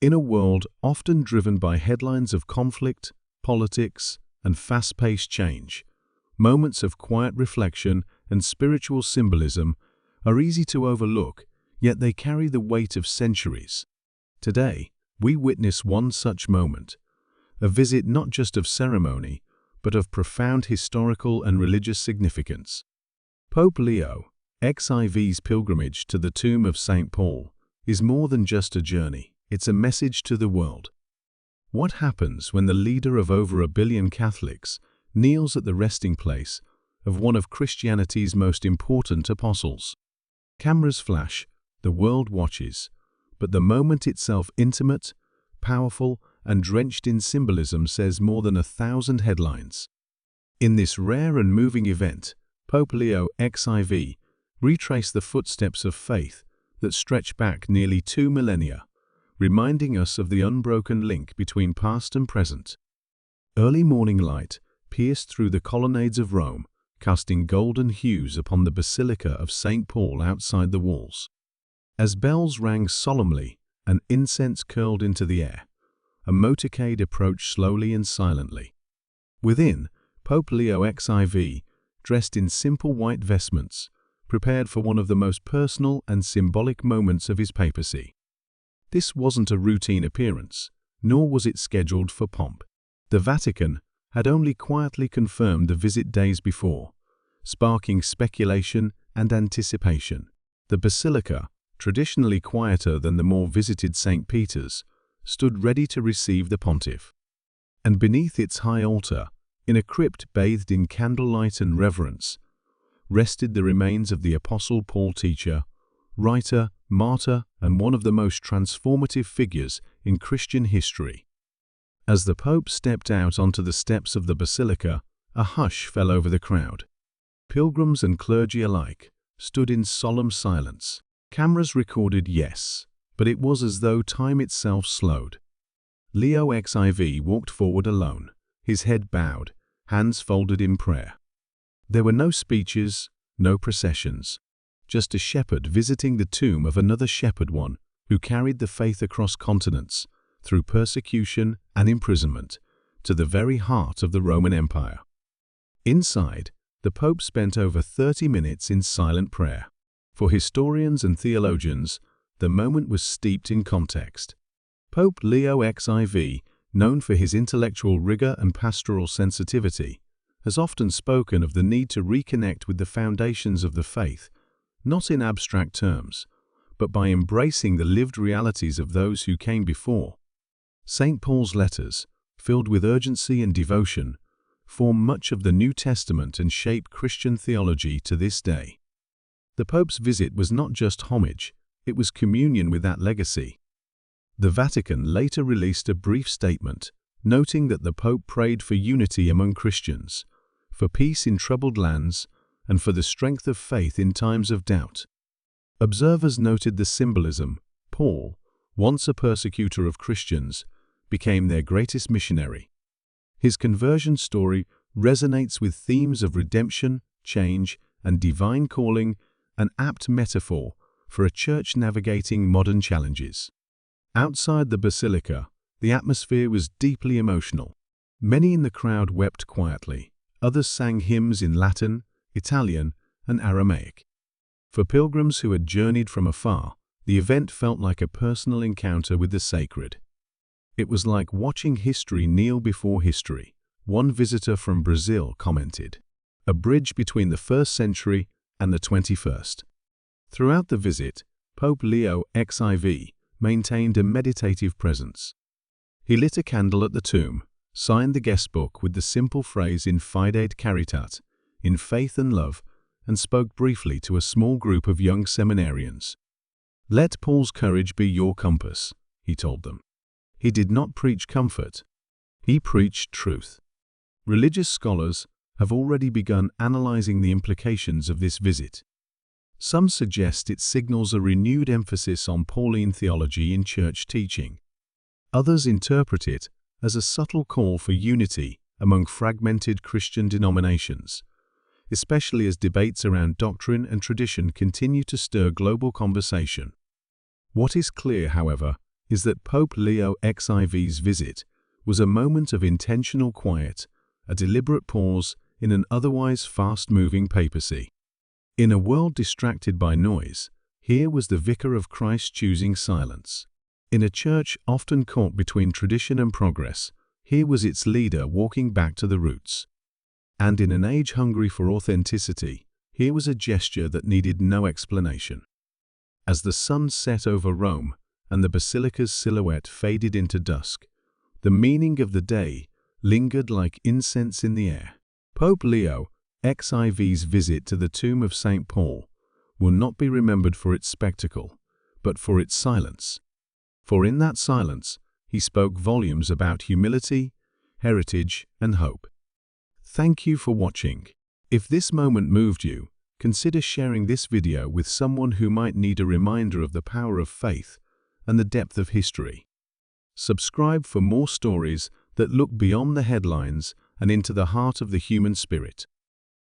In a world often driven by headlines of conflict, politics, and fast-paced change, moments of quiet reflection and spiritual symbolism are easy to overlook, yet they carry the weight of centuries. Today, we witness one such moment, a visit not just of ceremony, but of profound historical and religious significance. Pope Leo XIV's pilgrimage to the tomb of St. Paul is more than just a journey, it's a message to the world. What happens when the leader of over 1 billion Catholics kneels at the resting place of one of Christianity's most important apostles? Cameras flash, the world watches, but the moment itself, intimate, powerful, and drenched in symbolism, says more than 1,000 headlines. In this rare and moving event, Pope Leo XIV retraced the footsteps of faith that stretch back nearly 2 millennia, reminding us of the unbroken link between past and present. Early morning light pierced through the colonnades of Rome, casting golden hues upon the Basilica of St. Paul outside the walls. As bells rang solemnly and incense curled into the air, a motorcade approached slowly and silently. Within, Pope Leo XIV, dressed in simple white vestments, prepared for one of the most personal and symbolic moments of his papacy. This wasn't a routine appearance, nor was it scheduled for pomp. The Vatican had only quietly confirmed the visit days before, sparking speculation and anticipation. The Basilica, traditionally quieter than the more visited St. Peter's, stood ready to receive the pontiff. And beneath its high altar, in a crypt bathed in candlelight and reverence, rested the remains of the Apostle Paul, teacher, writer, martyr, and one of the most transformative figures in Christian history. As the Pope stepped out onto the steps of the Basilica, a hush fell over the crowd. Pilgrims and clergy alike stood in solemn silence. Cameras recorded, yes, but it was as though time itself slowed. Leo XIV walked forward alone, his head bowed, hands folded in prayer. There were no speeches, no processions, just a shepherd visiting the tomb of another shepherd, one who carried the faith across continents, through persecution and imprisonment, to the very heart of the Roman Empire. Inside, the Pope spent over 30 minutes in silent prayer. For historians and theologians, the moment was steeped in context. Pope Leo XIV, known for his intellectual rigor and pastoral sensitivity, has often spoken of the need to reconnect with the foundations of the faith, not in abstract terms, but by embracing the lived realities of those who came before. St. Paul's letters, filled with urgency and devotion, form much of the New Testament and shape Christian theology to this day. The Pope's visit was not just homage, it was communion with that legacy. The Vatican later released a brief statement, noting that the Pope prayed for unity among Christians, for peace in troubled lands, and for the strength of faith in times of doubt. Observers noted the symbolism. Paul, once a persecutor of Christians, became their greatest missionary. His conversion story resonates with themes of redemption, change, and divine calling, an apt metaphor for a church navigating modern challenges. Outside the Basilica, the atmosphere was deeply emotional. Many in the crowd wept quietly. Others sang hymns in Latin, Italian, and Aramaic. For pilgrims who had journeyed from afar, the event felt like a personal encounter with the sacred. It was like watching history kneel before history, one visitor from Brazil commented. A bridge between the 1st century and the 21st. Throughout the visit, Pope Leo XIV maintained a meditative presence. He lit a candle at the tomb, signed the guest book with the simple phrase in Fide Caritat, in faith and love, and spoke briefly to a small group of young seminarians. "Let Paul's courage be your compass," he told them. He did not preach comfort. He preached truth. Religious scholars have already begun analyzing the implications of this visit. Some suggest it signals a renewed emphasis on Pauline theology in church teaching. Others interpret it as a subtle call for unity among fragmented Christian denominations, especially as debates around doctrine and tradition continue to stir global conversation. What is clear, however, is that Pope Leo XIV's visit was a moment of intentional quiet, a deliberate pause in an otherwise fast-moving papacy. In a world distracted by noise, here was the Vicar of Christ choosing silence. In a church often caught between tradition and progress, here was its leader walking back to the roots. And in an age hungry for authenticity, here was a gesture that needed no explanation. As the sun set over Rome and the basilica's silhouette faded into dusk, the meaning of the day lingered like incense in the air. Pope Leo XIV's visit to the tomb of St. Paul will not be remembered for its spectacle, but for its silence. For in that silence, he spoke volumes about humility, heritage, and hope. Thank you for watching. If this moment moved you, consider sharing this video with someone who might need a reminder of the power of faith and the depth of history. Subscribe for more stories that look beyond the headlines and into the heart of the human spirit.